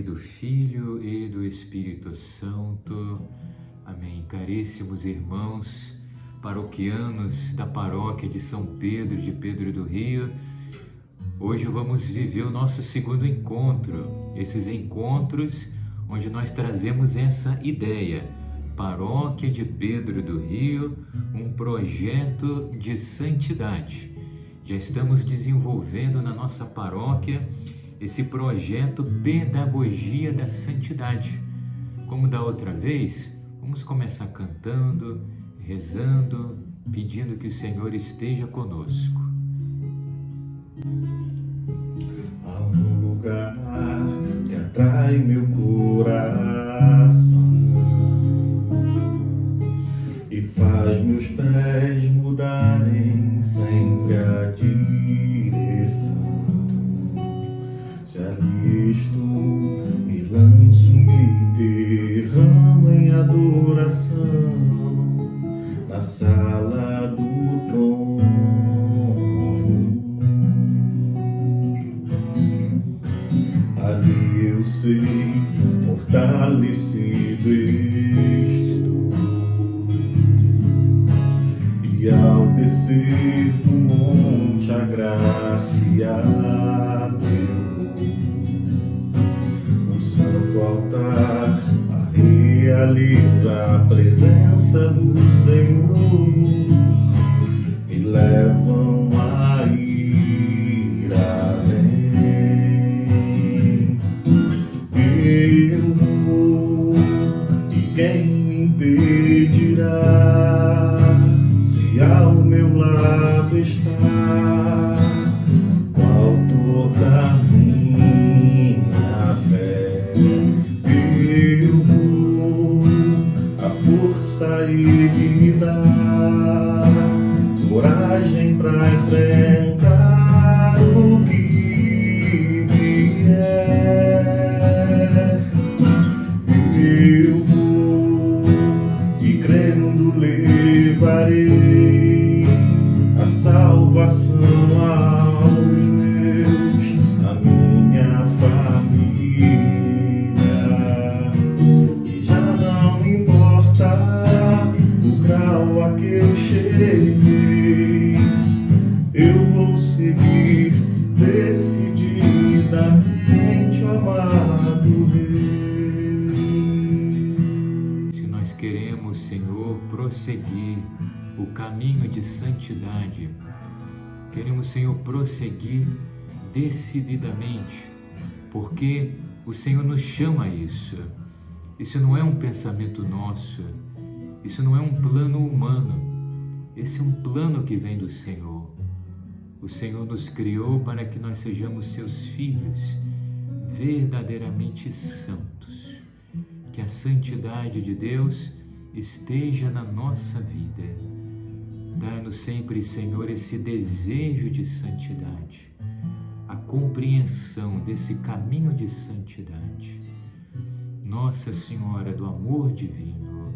do Filho e do Espírito Santo. Amém. Caríssimos irmãos paroquianos da paróquia de São Pedro, de Pedro do Rio, hoje vamos viver o nosso segundo encontro. Esses encontros onde nós trazemos essa ideia, Paróquia de Pedro do Rio, um projeto de santidade. Já estamos desenvolvendo na nossa paróquia esse projeto Pedagogia da Santidade. Como da outra vez, vamos começar cantando, rezando, pedindo que o Senhor esteja conosco. Há um lugar que atrai meu coração e faz meus pés mudarem sempre a direção. Se ali estou, me lanço, me derramo em adoração na sala do trono. Ali eu sei, fortalecido estou, e ao descer do monte agraciado o santo altar realiza a presença do Senhor, me levam a ir além. Eu vou, e quem me impedirá, se ao meu lado está o autor da minha fé. Eu vou, a força ele me dá, coragem pra enfrentar o que vier. Eu vou, e crendo levarei a salvação aos meus, a minha família. E já não importa o grau a que eu cheguei, eu vou seguir decididamente o amado Rei. Se nós queremos, Senhor, prosseguir o caminho de santidade, queremos, Senhor, prosseguir decididamente, porque o Senhor nos chama a isso. Isso não é um pensamento nosso, isso não é um plano humano, esse é um plano que vem do Senhor. O Senhor nos criou para que nós sejamos seus filhos, verdadeiramente santos. Que a santidade de Deus esteja na nossa vida. Dai-nos sempre, Senhor, esse desejo de santidade, a compreensão desse caminho de santidade. Nossa Senhora do Amor Divino,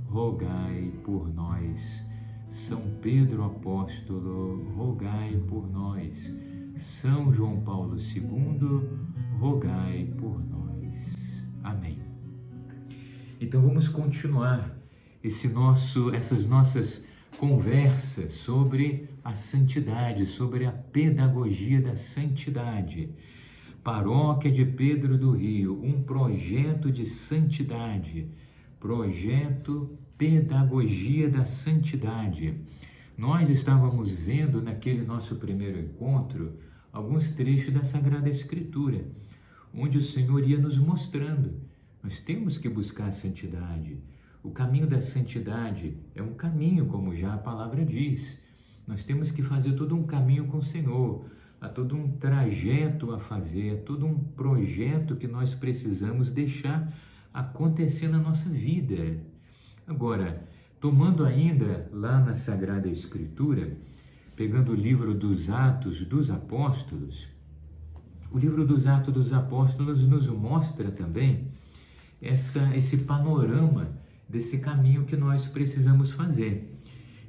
rogai por nós. São Pedro Apóstolo, rogai por nós. São João Paulo II, rogai por nós. Amém. Então vamos continuar essas nossas conversas sobre a santidade, sobre a pedagogia da santidade. Paróquia de Pedro do Rio, um projeto de santidade, projeto Pedagogia da Santidade. Nós estávamos vendo naquele nosso primeiro encontro alguns trechos da Sagrada Escritura, onde o Senhor ia nos mostrando. Nós temos que buscar a santidade. O caminho da santidade é um caminho, como já a palavra diz. Nós temos que fazer todo um caminho com o Senhor, há todo um trajeto a fazer, há todo um projeto que nós precisamos deixar acontecer na nossa vida. Agora, tomando ainda lá na Sagrada Escritura, pegando o livro dos Atos dos Apóstolos, o livro dos Atos dos Apóstolos nos mostra também esse panorama desse caminho que nós precisamos fazer.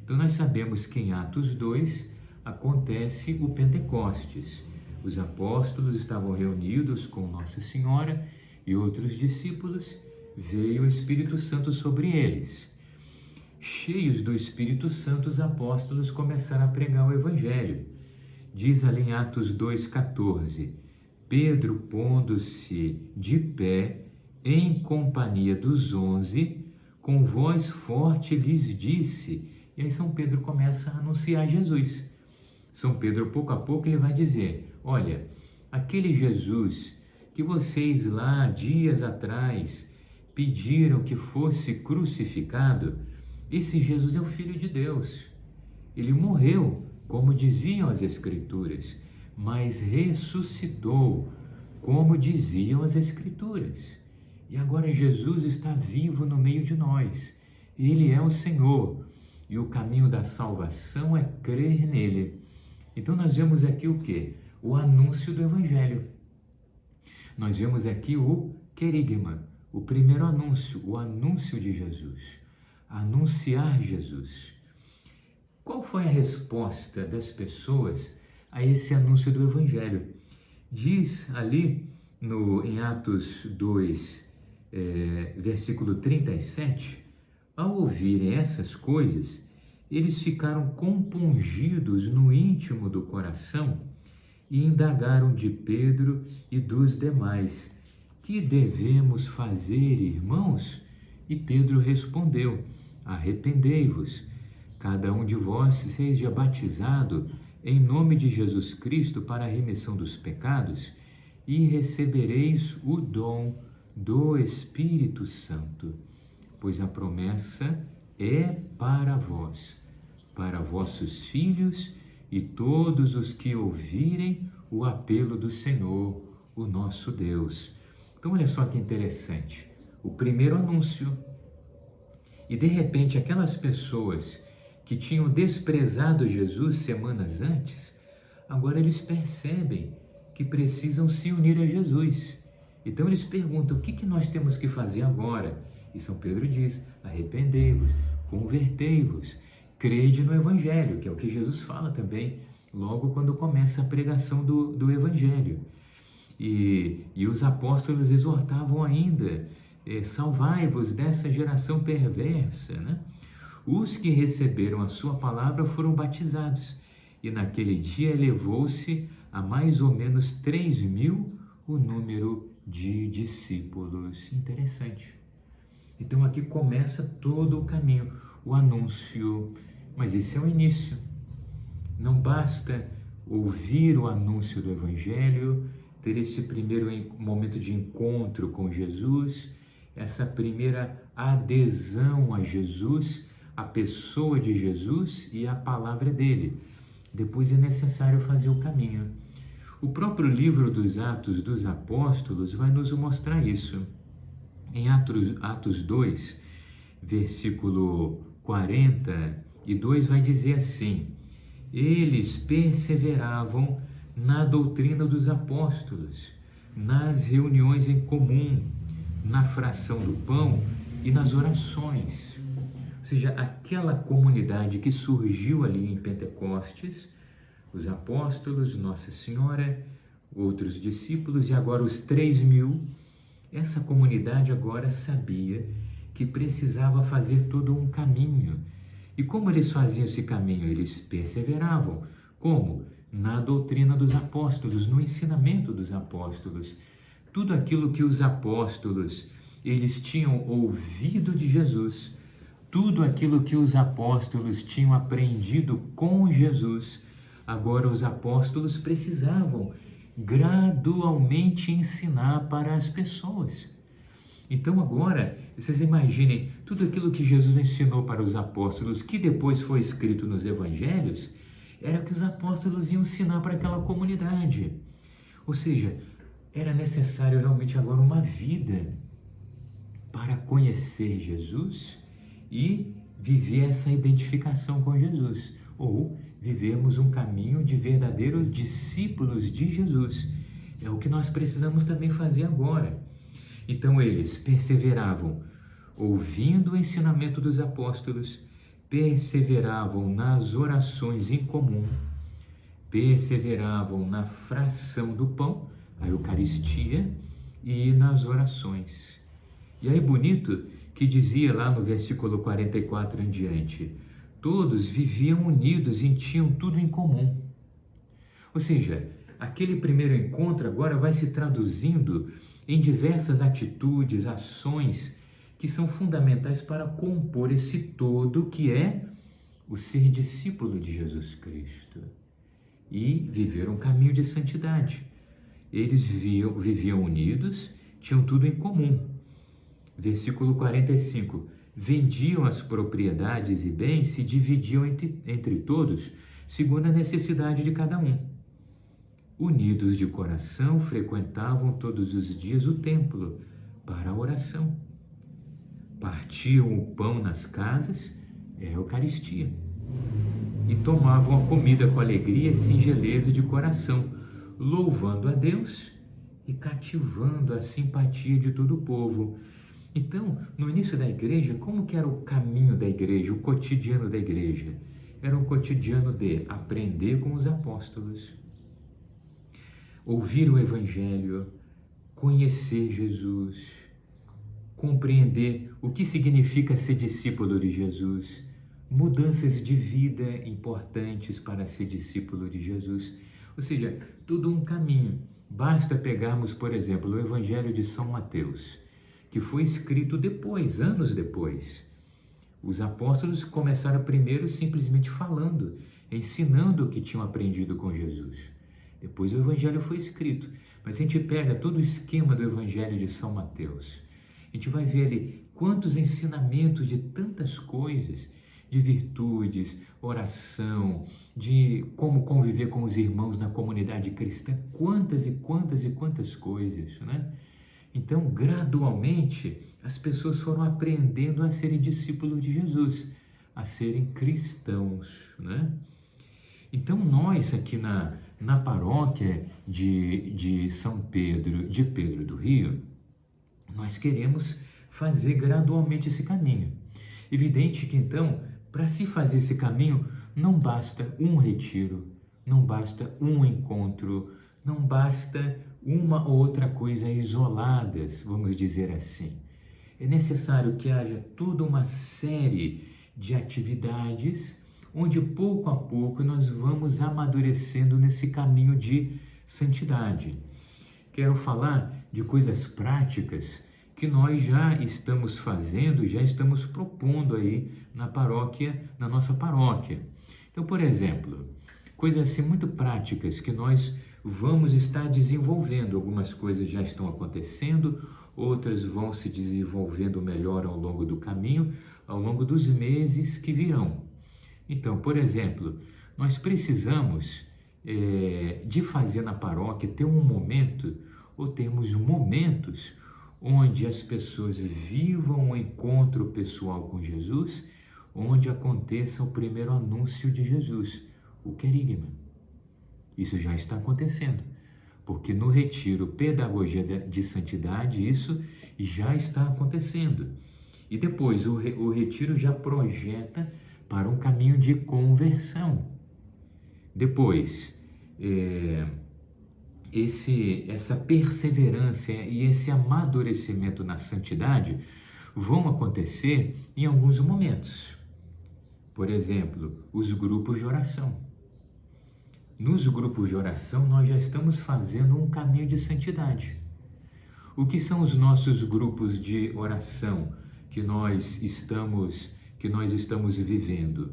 Então nós sabemos que em Atos 2 acontece o Pentecostes. Os apóstolos estavam reunidos com Nossa Senhora e outros discípulos, veio o Espírito Santo sobre eles. Cheios do Espírito Santo, os apóstolos começaram a pregar o Evangelho. Diz ali em Atos 2,14, Pedro, pondo-se de pé, em companhia dos 11, com voz forte lhes disse, e aí São Pedro começa a anunciar Jesus. São Pedro, pouco a pouco, ele vai dizer, olha, aquele Jesus que vocês lá, dias atrás, pediram que fosse crucificado, esse Jesus é o Filho de Deus. Ele morreu, como diziam as Escrituras, mas ressuscitou, como diziam as Escrituras. E agora Jesus está vivo no meio de nós. Ele é o Senhor. E o caminho da salvação é crer nele. Então nós vemos aqui o quê? O anúncio do Evangelho. Nós vemos aqui o querigma, o primeiro anúncio, o anúncio de Jesus. Anunciar Jesus. Qual foi a resposta das pessoas a esse anúncio do Evangelho? Diz ali em Atos 2, versículo 37, ao ouvirem essas coisas, eles ficaram compungidos no íntimo do coração e indagaram de Pedro e dos demais, que devemos fazer, irmãos? E Pedro respondeu, arrependei-vos, cada um de vós seja batizado em nome de Jesus Cristo para a remissão dos pecados e recebereis o dom do Espírito Santo, pois a promessa é para vós, para vossos filhos e todos os que ouvirem o apelo do Senhor, o nosso Deus. Então olha só que interessante, o primeiro anúncio, e de repente aquelas pessoas que tinham desprezado Jesus semanas antes, agora eles percebem que precisam se unir a Jesus. Então eles perguntam, o que nós temos que fazer agora? E São Pedro diz, arrependei-vos, convertei-vos, crede no Evangelho, que é o que Jesus fala também, logo quando começa a pregação do Evangelho. E os apóstolos exortavam ainda, salvai-vos dessa geração perversa, né? Os que receberam a sua palavra foram batizados, e naquele dia elevou-se a mais ou menos 3.000 o número de discípulos. Interessante. Então aqui começa todo o caminho, o anúncio, mas esse é o início. Não basta ouvir o anúncio do Evangelho, ter esse primeiro momento de encontro com Jesus, essa primeira adesão a Jesus, a pessoa de Jesus e a palavra dele. Depois é necessário fazer o caminho. O próprio livro dos Atos dos Apóstolos vai nos mostrar isso. Em Atos 2, versículo 42, vai dizer assim, eles perseveravam na doutrina dos apóstolos, nas reuniões em comum, na fração do pão e nas orações. Ou seja, aquela comunidade que surgiu ali em Pentecostes, os apóstolos, Nossa Senhora, outros discípulos e agora os 3.000, essa comunidade agora sabia que precisava fazer todo um caminho. E como eles faziam esse caminho? Eles perseveravam. Como? Na doutrina dos apóstolos, no ensinamento dos apóstolos. Tudo aquilo que os apóstolos, eles tinham ouvido de Jesus, tudo aquilo que os apóstolos tinham aprendido com Jesus, agora os apóstolos precisavam gradualmente ensinar para as pessoas. Então agora, vocês imaginem, tudo aquilo que Jesus ensinou para os apóstolos, que depois foi escrito nos evangelhos, era o que os apóstolos iam ensinar para aquela comunidade. Ou seja, era necessário realmente agora uma vida para conhecer Jesus e viver essa identificação com Jesus, ou vivermos um caminho de verdadeiros discípulos de Jesus. É o que nós precisamos também fazer agora. Então eles perseveravam ouvindo o ensinamento dos apóstolos, perseveravam nas orações em comum, perseveravam na fração do pão, a Eucaristia, e nas orações. E aí bonito que dizia lá no versículo 44 em diante, todos viviam unidos e tinham tudo em comum. Ou seja, aquele primeiro encontro agora vai se traduzindo em diversas atitudes, ações que são fundamentais para compor esse todo que é o ser discípulo de Jesus Cristo e viver um caminho de santidade. Eles viviam unidos, tinham tudo em comum. Versículo 45, vendiam as propriedades e bens, se dividiam entre todos, segundo a necessidade de cada um. Unidos de coração, frequentavam todos os dias o templo para a oração. Partiam o pão nas casas, é a Eucaristia, e tomavam a comida com alegria e singeleza de coração, louvando a Deus e cativando a simpatia de todo o povo. Então, no início da igreja, como que era o caminho da igreja, o cotidiano da igreja? Era um cotidiano de aprender com os apóstolos, ouvir o Evangelho, conhecer Jesus, compreender o que significa ser discípulo de Jesus, mudanças de vida importantes para ser discípulo de Jesus. Ou seja, tudo um caminho. Basta pegarmos, por exemplo, o Evangelho de São Mateus, que foi escrito depois, anos depois. Os apóstolos começaram primeiro simplesmente falando, ensinando o que tinham aprendido com Jesus. Depois o Evangelho foi escrito. Mas a gente pega todo o esquema do Evangelho de São Mateus, a gente vai ver ali quantos ensinamentos de tantas coisas, de virtudes, oração, de como conviver com os irmãos na comunidade cristã, quantas e quantas e quantas coisas, né? Então, gradualmente, as pessoas foram aprendendo a serem discípulos de Jesus, a serem cristãos, né? Então, nós aqui na paróquia de São Pedro, de Pedro do Rio, nós queremos fazer gradualmente esse caminho. Evidente que, então, para se fazer esse caminho, não basta um retiro, não basta um encontro, não basta uma ou outra coisa isoladas, vamos dizer assim. É necessário que haja toda uma série de atividades onde pouco a pouco nós vamos amadurecendo nesse caminho de santidade. Quero falar de coisas práticas que nós já estamos fazendo, já estamos propondo aí na paróquia, na nossa paróquia. Então, por exemplo, coisas assim muito práticas que nós vamos estar desenvolvendo. Algumas coisas já estão acontecendo, outras vão se desenvolvendo melhor ao longo do caminho, ao longo dos meses que virão. Então, por exemplo, nós precisamos de fazer na paróquia, ter um momento, ou termos momentos, onde as pessoas vivam um encontro pessoal com Jesus, onde aconteça o primeiro anúncio de Jesus, o querigma. Isso já está acontecendo, porque no retiro Pedagogia de Santidade, isso já está acontecendo. E depois o retiro já projeta para um caminho de conversão. Depois, essa perseverança e esse amadurecimento na santidade vão acontecer em alguns momentos. Por exemplo, os grupos de oração. Nos grupos de oração, nós já estamos fazendo um caminho de santidade. O que são os nossos grupos de oração que nós estamos vivendo?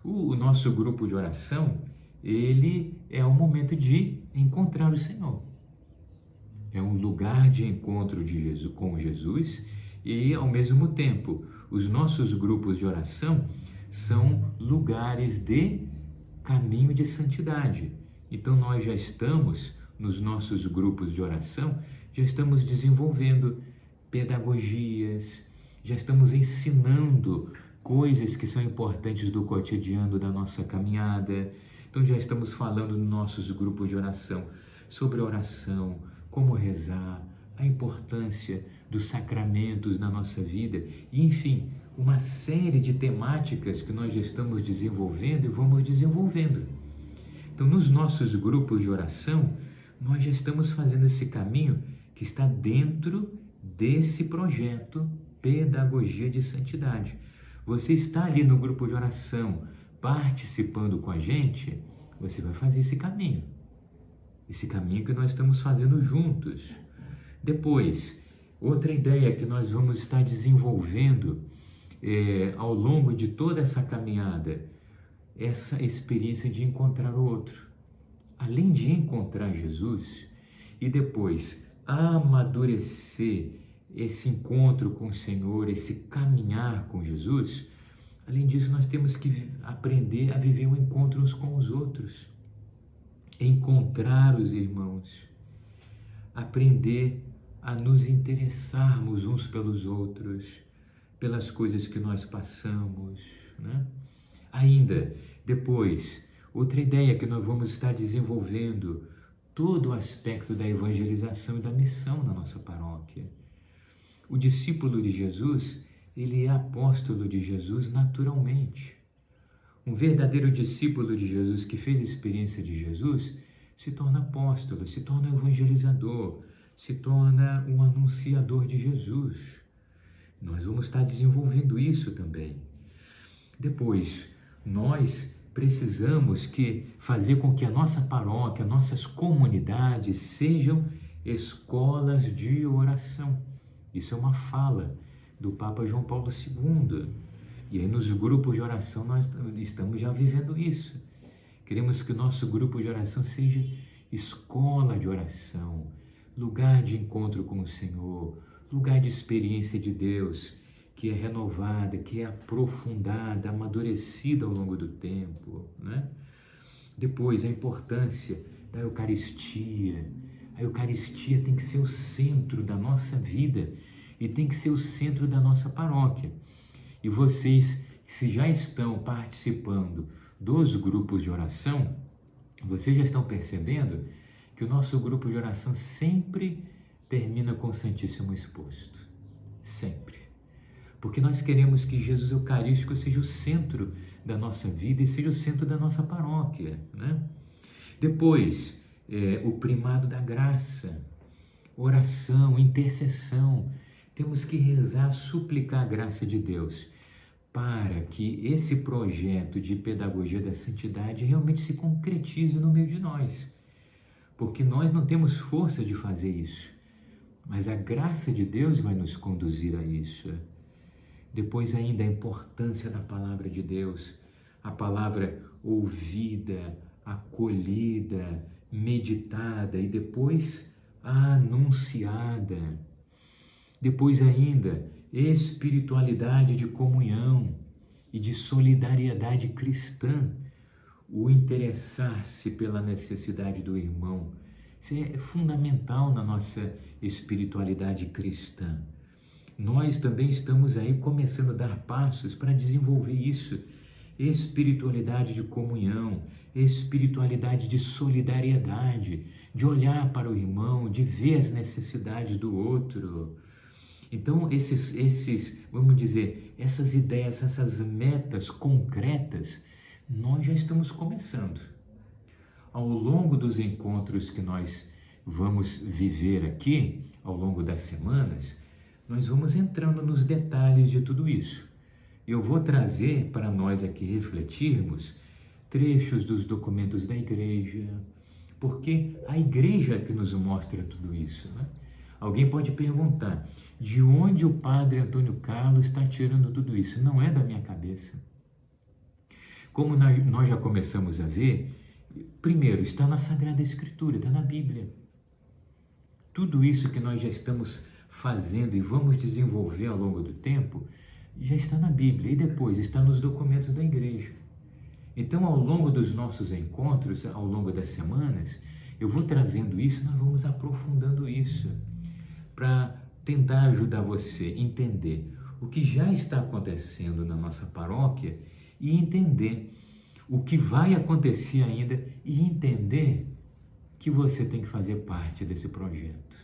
O nosso grupo de oração, ele é um momento de encontrar o Senhor. É um lugar de encontro com Jesus e, ao mesmo tempo, os nossos grupos de oração são lugares de caminho de santidade. Então, nós já estamos, nos nossos grupos de oração, já estamos desenvolvendo pedagogias, já estamos ensinando coisas que são importantes do cotidiano da nossa caminhada. Então, já estamos falando nos nossos grupos de oração sobre oração, como rezar, a importância dos sacramentos na nossa vida, e, enfim, uma série de temáticas que nós já estamos desenvolvendo e vamos desenvolvendo. Então, nos nossos grupos de oração, nós já estamos fazendo esse caminho que que está dentro desse projeto Pedagogia de Santidade. Você está ali no grupo de oração, participando com a gente, você vai fazer esse caminho que nós estamos fazendo juntos. Depois, outra ideia que nós vamos estar desenvolvendo ao longo de toda essa caminhada, essa experiência de encontrar o outro. Além de encontrar Jesus e depois amadurecer esse encontro com o Senhor, esse caminhar com Jesus, além disso nós temos que aprender a viver o encontro uns com os outros, encontrar os irmãos, aprender a nos interessarmos uns pelos outros, pelas coisas que nós passamos, né? Ainda depois, outra ideia que nós vamos estar desenvolvendo, todo o aspecto da evangelização e da missão na nossa paróquia. O discípulo de Jesus, ele é apóstolo de Jesus naturalmente. Um verdadeiro discípulo de Jesus que fez a experiência de Jesus se torna apóstolo, se torna evangelizador, se torna um anunciador de Jesus. Nós vamos estar desenvolvendo isso também. Depois, nós precisamos fazer com que a nossa paróquia, nossas comunidades sejam escolas de oração. Isso é uma fala do Papa João Paulo II. E aí nos grupos de oração nós estamos já vivendo isso. Queremos que o nosso grupo de oração seja escola de oração, lugar de encontro com o Senhor, lugar de experiência de Deus, que é renovada, que é aprofundada, amadurecida ao longo do tempo, né? Depois, a importância da Eucaristia. A Eucaristia tem que ser o centro da nossa vida e tem que ser o centro da nossa paróquia. E vocês, se já estão participando dos grupos de oração, vocês já estão percebendo que o nosso grupo de oração sempre termina com o Santíssimo exposto. Sempre. Porque nós queremos que Jesus Eucarístico seja o centro da nossa vida e seja o centro da nossa paróquia, né? Depois, o primado da graça, oração, intercessão. Temos que rezar, suplicar a graça de Deus para que esse projeto de pedagogia da santidade realmente se concretize no meio de nós. Porque nós não temos força de fazer isso, mas a graça de Deus vai nos conduzir a isso. Depois ainda a importância da palavra de Deus, a palavra ouvida, acolhida, meditada e depois anunciada. Depois ainda, espiritualidade de comunhão e de solidariedade cristã, o interessar-se pela necessidade do irmão. Isso é fundamental na nossa espiritualidade cristã. Nós também estamos aí começando a dar passos para desenvolver isso. Espiritualidade de comunhão, espiritualidade de solidariedade, de olhar para o irmão, de ver as necessidades do outro. Então, vamos dizer, essas ideias, essas metas concretas, nós já estamos começando. Ao longo dos encontros que nós vamos viver aqui, ao longo das semanas, nós vamos entrando nos detalhes de tudo isso. Eu vou trazer para nós aqui refletirmos trechos dos documentos da igreja, porque a igreja que nos mostra tudo isso, né? Alguém pode perguntar, de onde o padre Antônio Carlos está tirando tudo isso? Não é da minha cabeça. Como nós já começamos a ver, primeiro, está na Sagrada Escritura, está na Bíblia. Tudo isso que nós já estamos fazendo e vamos desenvolver ao longo do tempo, já está na Bíblia e depois está nos documentos da igreja. Então, ao longo dos nossos encontros, ao longo das semanas, eu vou trazendo isso, nós vamos aprofundando isso, para tentar ajudar você a entender o que já está acontecendo na nossa paróquia e entender o que vai acontecer ainda e entender que você tem que fazer parte desse projeto.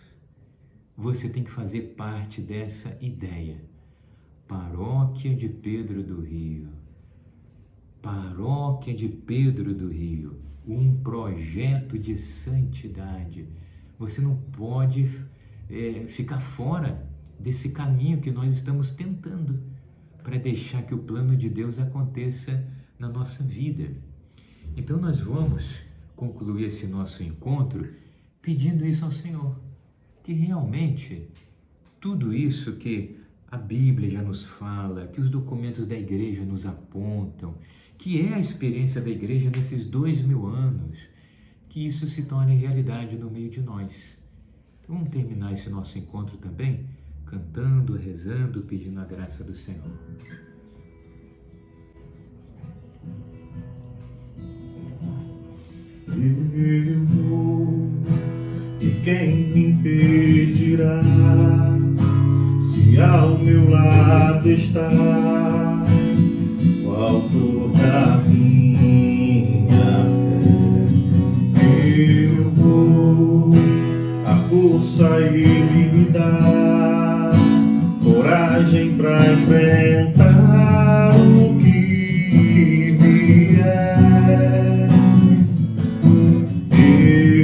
Você tem que fazer parte dessa ideia. Paróquia de Pedro do Rio. Paróquia de Pedro do Rio. Um projeto de santidade. Você não pode ficar fora desse caminho que nós estamos tentando para deixar que o plano de Deus aconteça na nossa vida. Então nós vamos concluir esse nosso encontro pedindo isso ao Senhor, que realmente tudo isso que a Bíblia já nos fala, que os documentos da igreja nos apontam, que é a experiência da igreja nesses 2000 anos, que isso se torne realidade no meio de nós. Então vamos terminar esse nosso encontro também cantando, rezando, pedindo a graça do Senhor. Eu vou, e quem me impedirá? Se ao meu lado está o autor da minha fé, eu vou, a força ele me dá, coragem pra enfrentar o que vier.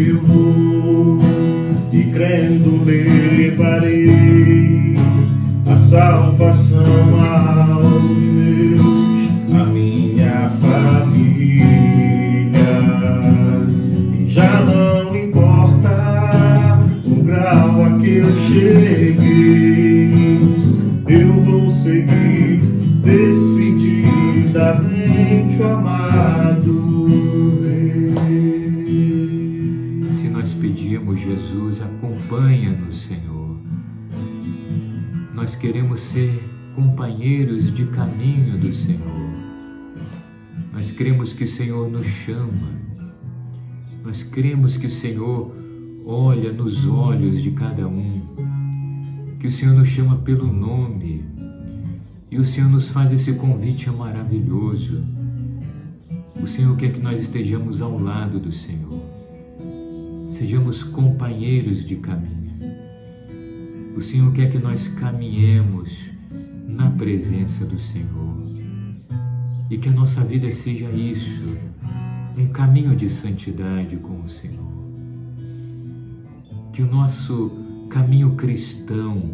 Eu vou, e crendo levarei a salvação aos meus, a minha família. E já não importa o grau a que eu cheguei, eu vou seguir decididamente o amado Rei. Se nós pedimos, Jesus, acompanha-nos, Senhor. Nós queremos ser companheiros de caminho do Senhor. Nós cremos que o Senhor nos chama. Nós cremos que o Senhor olha nos olhos de cada um, que o Senhor nos chama pelo nome e o Senhor nos faz esse convite maravilhoso. O Senhor quer que nós estejamos ao lado do Senhor, sejamos companheiros de caminho. O Senhor quer que nós caminhemos na presença do Senhor e que a nossa vida seja isso, um caminho de santidade com o Senhor. Que o nosso caminho cristão,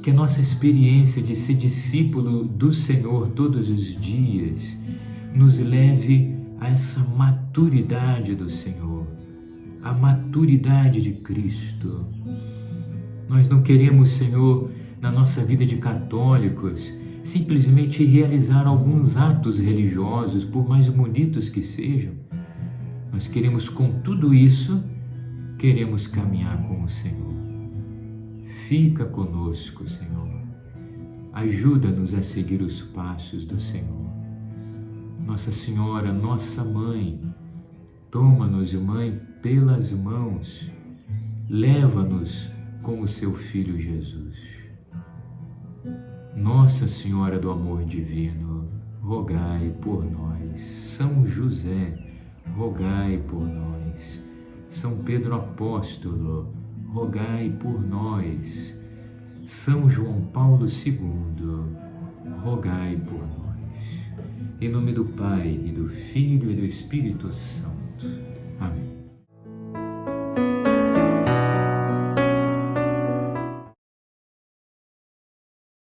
que a nossa experiência de ser discípulo do Senhor todos os dias nos leve a essa maturidade do Senhor, a maturidade de Cristo. Nós não queremos, Senhor, na nossa vida de católicos, simplesmente realizar alguns atos religiosos, por mais bonitos que sejam. Nós queremos, com tudo isso, queremos caminhar com o Senhor. Fica conosco, Senhor. Ajuda-nos a seguir os passos do Senhor. Nossa Senhora, nossa Mãe, toma-nos, Mãe, pelas mãos, leva-nos com o seu Filho Jesus. Nossa Senhora do Amor Divino, rogai por nós. São José, rogai por nós. São Pedro Apóstolo, rogai por nós. São João Paulo II, rogai por nós. Em nome do Pai, e do Filho e do Espírito Santo.